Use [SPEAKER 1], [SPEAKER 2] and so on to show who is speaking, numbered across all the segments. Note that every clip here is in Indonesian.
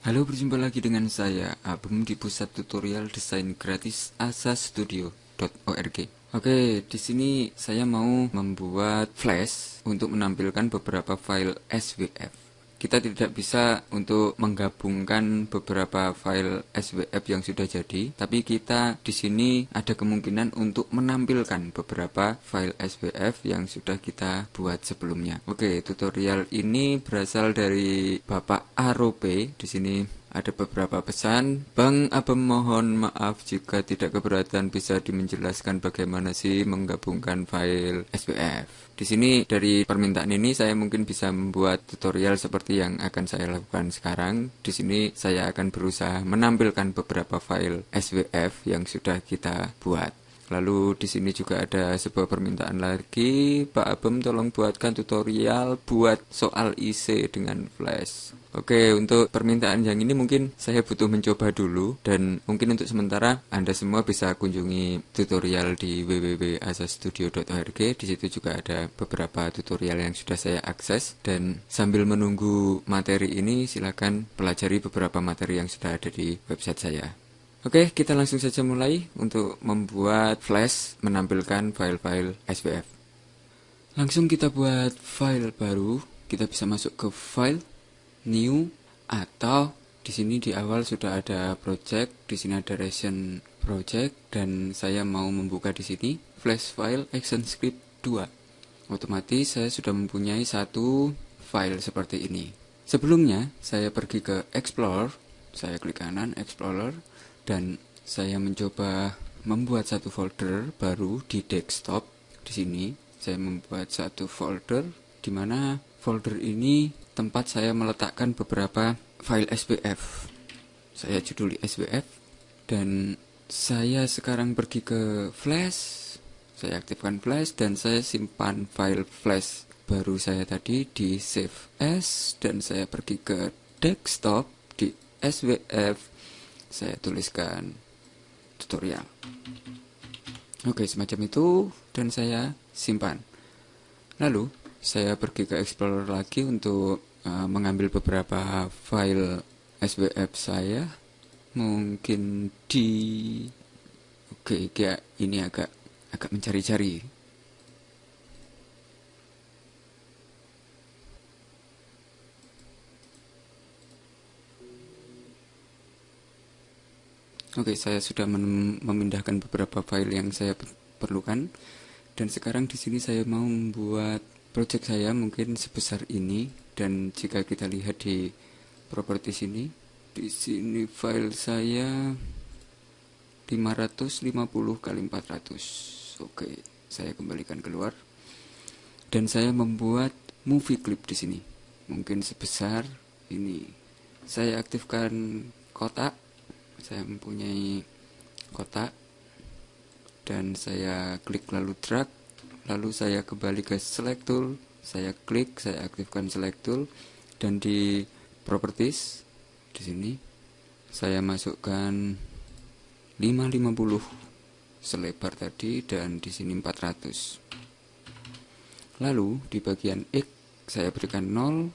[SPEAKER 1] Halo, berjumpa lagi dengan saya, Abem di Pusat Tutorial Desain Gratis asastudio.org. Oke, di sini saya mau membuat flash untuk menampilkan beberapa file SVF. Kita tidak bisa untuk menggabungkan beberapa file SVF yang sudah jadi, tapi kita di sini ada kemungkinan untuk menampilkan beberapa file SVF yang sudah kita buat sebelumnya. Oke, tutorial ini berasal dari Bapak Arope. Di sini ada beberapa pesan. Bang Abem mohon maaf jika tidak keberatan, bisa dimenjelaskan bagaimana sih menggabungkan file SVF. Di sini dari permintaan ini saya mungkin bisa membuat tutorial seperti yang akan saya lakukan sekarang. Di sini saya akan berusaha menampilkan beberapa file SVF yang sudah kita buat. Lalu di sini juga ada sebuah permintaan lagi, Pak Abem tolong buatkan tutorial buat soal IC dengan Flash. Oke, untuk permintaan yang ini mungkin saya butuh mencoba dulu, dan mungkin untuk sementara Anda semua bisa kunjungi tutorial di www.asastudio.org. Di situ juga ada beberapa tutorial yang sudah saya akses, dan sambil menunggu materi ini silakan pelajari beberapa materi yang sudah ada di website saya. Oke, kita langsung saja mulai untuk membuat flash menampilkan file-file SVF. Langsung kita buat file baru. Kita bisa masuk ke file, new, atau di sini di awal sudah ada project, di sini ada recent project, dan saya mau membuka di sini flash file ActionScript 2. Otomatis saya sudah mempunyai satu file seperti ini. Sebelumnya saya pergi ke Explorer, saya klik kanan Explorer, dan saya mencoba membuat satu folder baru di desktop. Di sini saya membuat satu folder di mana folder ini tempat saya meletakkan beberapa file SVF. Saya juduli SVF, dan saya sekarang pergi ke Flash. Saya aktifkan Flash dan saya simpan file Flash baru saya tadi di Save As, dan saya pergi ke desktop di SVF. Saya tuliskan tutorial. Oke, semacam itu, dan saya simpan. Lalu saya pergi ke Explorer lagi untuk mengambil beberapa file SVF saya. Mungkin di ini agak mencari-cari. Oke, saya sudah memindahkan beberapa file yang saya perlukan, dan sekarang di sini saya mau membuat project saya mungkin sebesar ini. Dan jika kita lihat di properties ini, di sini file saya 550 kali 400. Oke, saya kembalikan keluar, dan saya membuat movie clip di sini mungkin sebesar ini. Saya aktifkan kotak. Saya mempunyai kotak, dan saya klik lalu drag, lalu saya kembali ke select tool, saya klik, saya aktifkan select tool, dan di properties di sini saya masukkan 550 selebar tadi, dan di sini 400. Lalu di bagian X saya berikan 0,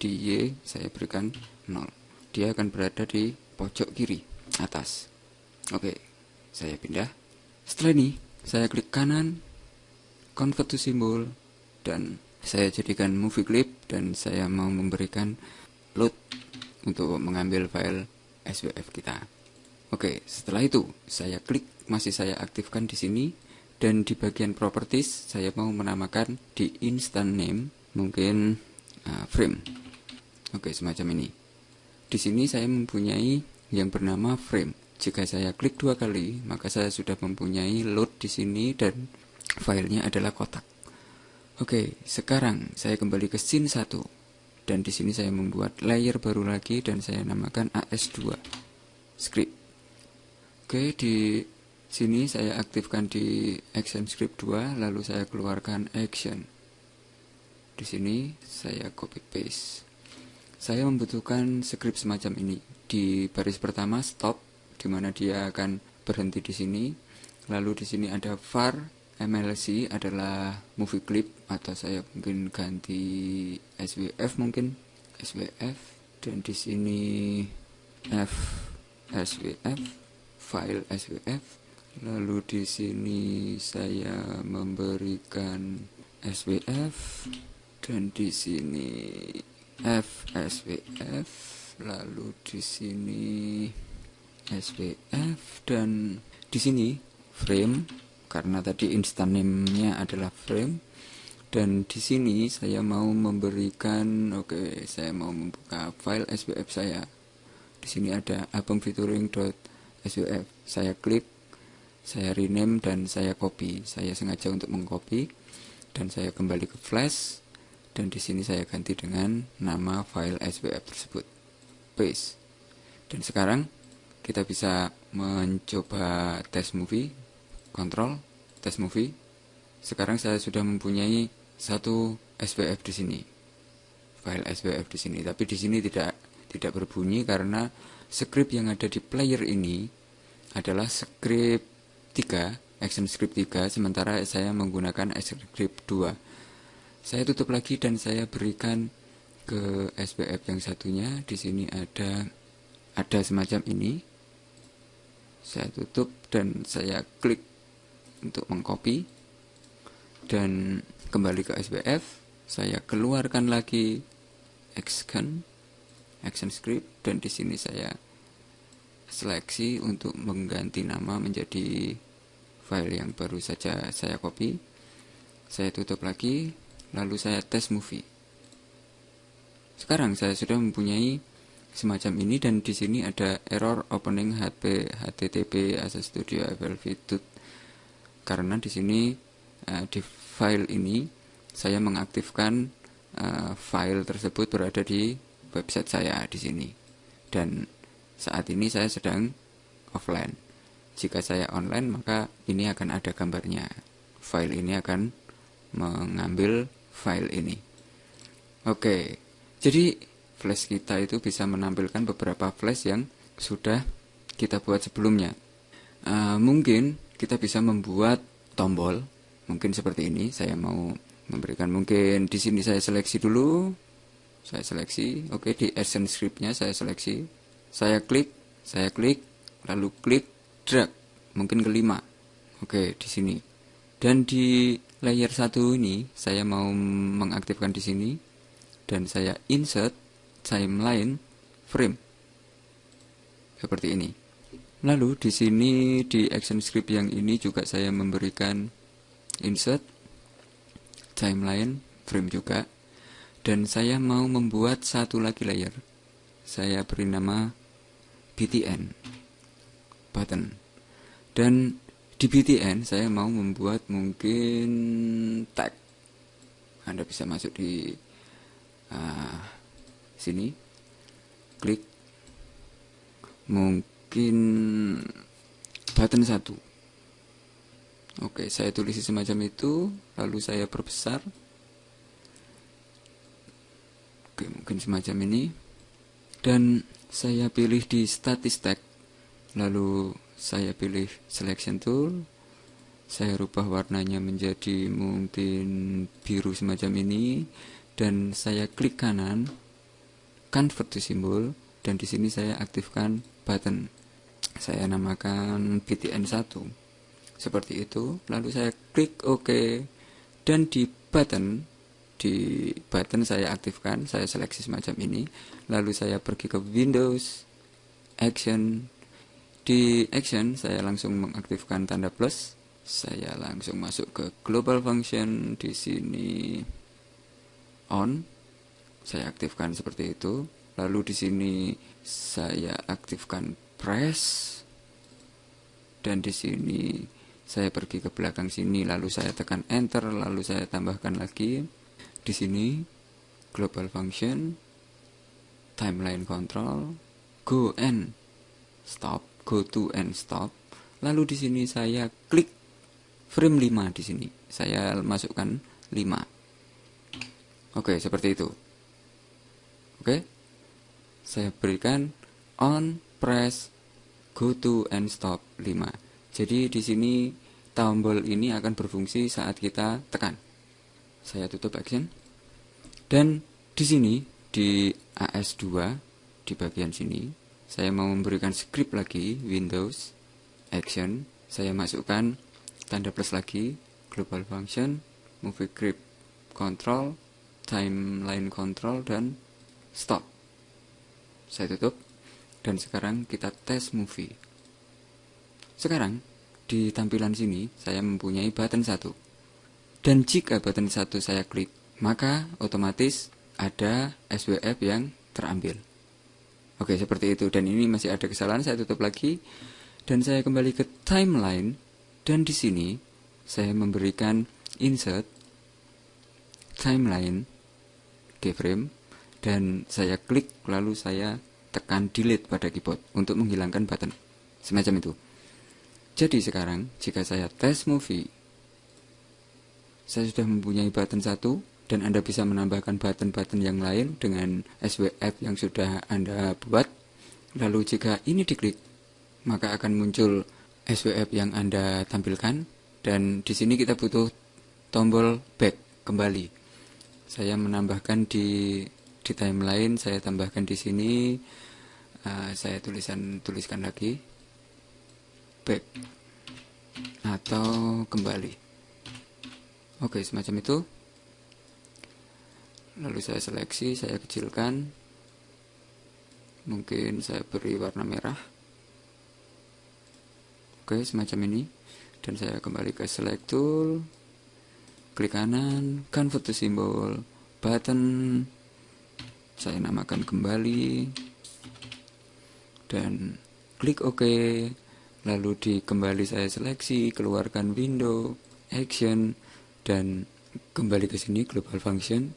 [SPEAKER 1] di Y saya berikan 0. Dia akan berada di pojok kiri atas. Oke, saya pindah. Setelah ini saya klik kanan, convert to symbol, dan saya jadikan movie clip, dan saya mau memberikan load untuk mengambil file SVF kita. Oke, setelah itu saya klik, masih saya aktifkan di sini, dan di bagian properties saya mau menamakan di instant name mungkin frame. Oke, semacam ini. Di sini saya mempunyai yang bernama frame. Jika saya klik 2 kali, maka saya sudah mempunyai load di sini, dan filenya adalah kotak. Oke, sekarang saya kembali ke scene 1, dan di sini saya membuat layer baru lagi, dan saya namakan AS2 script. Oke, di sini saya aktifkan di ActionScript 2, lalu saya keluarkan action. Di sini saya copy paste. Saya membutuhkan script semacam ini. Di baris pertama stop, di mana dia akan berhenti di sini. Lalu di sini ada var MLC adalah movie clip, atau saya mungkin ganti SVF mungkin SVF, dan di sini SWF, file SWF. Lalu di sini saya memberikan SWF dan di sini FSWF. Lalu di sini SWF dan di sini frame karena tadi instant name-nya adalah frame. Dan di sini saya mau memberikan saya mau membuka file SWF saya. Di sini ada abangfeaturing.swf. Saya klik, saya rename dan saya copy. Saya sengaja untuk mengcopy dan saya kembali ke Flash dan di sini saya ganti dengan nama file SWF tersebut. Paste. Dan sekarang kita bisa mencoba test movie. Kontrol test movie. Sekarang saya sudah mempunyai satu SWF di sini. File SWF di sini, tapi di sini tidak berbunyi karena script yang ada di player ini adalah script 3, action script 3, sementara saya menggunakan action script 2. Saya tutup lagi dan saya berikan ke SWF yang satunya. Di sini ada semacam ini. Saya tutup dan saya klik untuk mengcopy dan kembali ke SWF. Saya keluarkan lagi action script dan di sini saya seleksi untuk mengganti nama menjadi file yang baru saja saya copy. Saya tutup lagi, lalu saya test movie. Sekarang saya sudah mempunyai semacam ini dan di sini ada error opening HTTP Access Studio Evolved karena di sini di file ini saya mengaktifkan file tersebut berada di website saya di sini dan saat ini saya sedang offline. Jika saya online maka ini akan ada gambarnya. File ini akan mengambil file ini. Oke, jadi flash kita itu bisa menampilkan beberapa flash yang sudah kita buat sebelumnya. Mungkin kita bisa membuat tombol, mungkin seperti ini. Saya mau memberikan, mungkin di sini saya seleksi dulu. Saya seleksi, di action script-nya saya seleksi. Saya klik, lalu klik drag, mungkin ke 5. Di sini. Dan di layer 1 ini saya mau mengaktifkan di sini dan saya insert timeline frame. Seperti ini. Lalu di sini di action script yang ini juga saya memberikan insert timeline frame juga. Dan saya mau membuat satu lagi layer. Saya beri nama BTN button. Dan di BTN saya mau membuat mungkin tag. Anda bisa masuk di sini, klik mungkin button 1. Saya tulis semacam itu, lalu saya perbesar. Mungkin semacam ini. Dan saya pilih di status tag. Lalu saya pilih selection tool. Saya rubah warnanya menjadi mungkin biru semacam ini. Dan saya klik kanan, convert to symbol. Dan di sini saya aktifkan button. Saya namakan BTN 1. Seperti itu. Lalu saya klik OK. Dan di button saya aktifkan, saya seleksi semacam ini. Lalu saya pergi ke Windows, Action. Di Action saya langsung mengaktifkan tanda plus. Saya langsung masuk ke Global Function. Di sini on. Saya aktifkan seperti itu. Lalu di sini saya aktifkan press. Dan di sini saya pergi ke belakang sini, lalu saya tekan enter, lalu saya tambahkan lagi. Di sini global function, timeline control, go to and stop. Lalu di sini saya klik frame 5 di sini. Saya masukkan 5. Seperti itu. Saya berikan on, press, go to and stop 5. Jadi di sini tombol ini akan berfungsi saat kita tekan. Saya tutup action. Dan di sini di AS2 di bagian sini saya mau memberikan script lagi, Windows, Action, saya masukkan tanda plus lagi, Global Function, Movie Grip Control, Timeline Control, dan Stop. Saya tutup, dan sekarang kita tes movie. Sekarang, di tampilan sini, saya mempunyai button 1. Dan jika button 1 saya klik, maka otomatis ada SWF yang terambil. Oke, seperti itu. Dan ini masih ada kesalahan, saya tutup lagi. Dan saya kembali ke timeline. Dan di sini, saya memberikan insert, timeline, keyframe. Dan saya klik, lalu saya tekan delete pada keyboard untuk menghilangkan button. Semacam itu. Jadi sekarang, jika saya tes movie, saya sudah mempunyai button 1, dan Anda bisa menambahkan button-button yang lain dengan SWF yang sudah Anda buat. Lalu jika ini diklik, maka akan muncul SWF yang Anda tampilkan. Dan di sini kita butuh tombol back, kembali. Saya menambahkan di timeline, saya tambahkan di sini, saya tuliskan lagi, back atau kembali. Oke, semacam itu. Lalu saya seleksi, saya kecilkan. Mungkin saya beri warna merah. Oke, semacam ini. Dan saya kembali ke select tool. Klik kanan, convert to symbol, button. Saya namakan kembali. Dan klik OK. Lalu di kembali saya seleksi, keluarkan window, action, dan kembali ke sini, global function.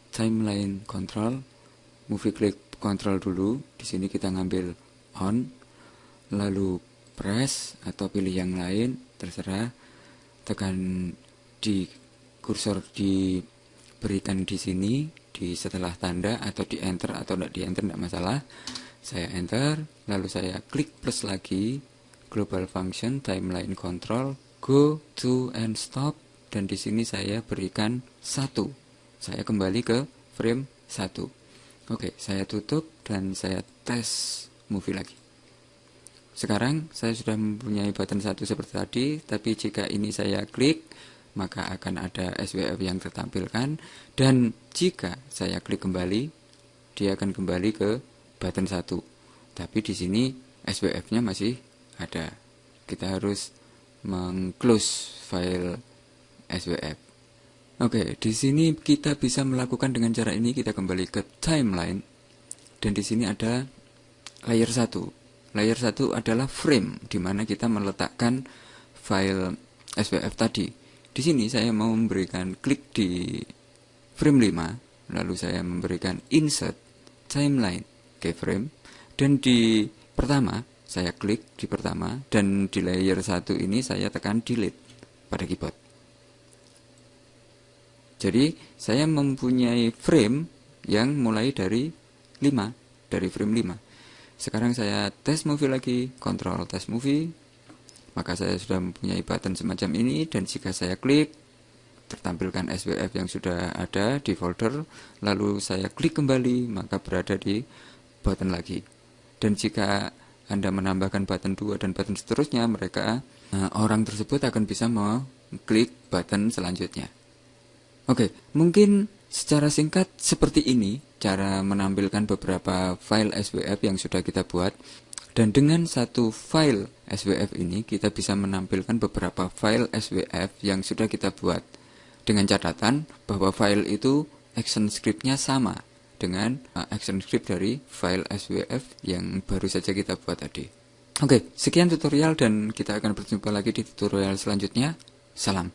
[SPEAKER 1] Timeline control, movie click control dulu. Di sini kita ngambil on, lalu press atau pilih yang lain, terserah. Tekan di kursor, diberikan di sini, di setelah tanda, atau di enter atau tidak di enter tidak masalah. Saya enter, lalu saya klik plus lagi, global function, timeline control, go to and stop, dan di sini saya berikan 1. Saya kembali ke frame 1. Oke, saya tutup dan saya tes movie lagi. Sekarang saya sudah mempunyai button 1 seperti tadi, tapi jika ini saya klik, maka akan ada SWF yang tertampilkan. Dan jika saya klik kembali, dia akan kembali ke button 1. Tapi di sini SWF-nya masih ada. Kita harus meng-close file SWF. Oke, di sini kita bisa melakukan dengan cara ini. Kita kembali ke timeline, dan di sini ada layer 1. Layer 1 adalah frame, di mana kita meletakkan file SWF tadi. Di sini saya mau memberikan klik di frame 5, lalu saya memberikan insert, timeline, keyframe, dan di pertama, saya klik di pertama, dan di layer 1 ini saya tekan delete pada keyboard. Jadi, saya mempunyai frame yang mulai dari 5, dari frame 5. Sekarang saya tes movie lagi, control tes movie, maka saya sudah mempunyai button semacam ini, dan jika saya klik, tertampilkan SWF yang sudah ada di folder, lalu saya klik kembali, maka berada di button lagi. Dan jika Anda menambahkan button 2 dan button seterusnya, orang tersebut akan bisa mengklik button selanjutnya. Oke, mungkin secara singkat seperti ini cara menampilkan beberapa file SWF yang sudah kita buat. Dan dengan satu file SWF ini kita bisa menampilkan beberapa file SWF yang sudah kita buat. Dengan catatan bahwa file itu action script-nya sama dengan action script dari file SWF yang baru saja kita buat tadi. Oke, sekian tutorial dan kita akan berjumpa lagi di tutorial selanjutnya. Salam.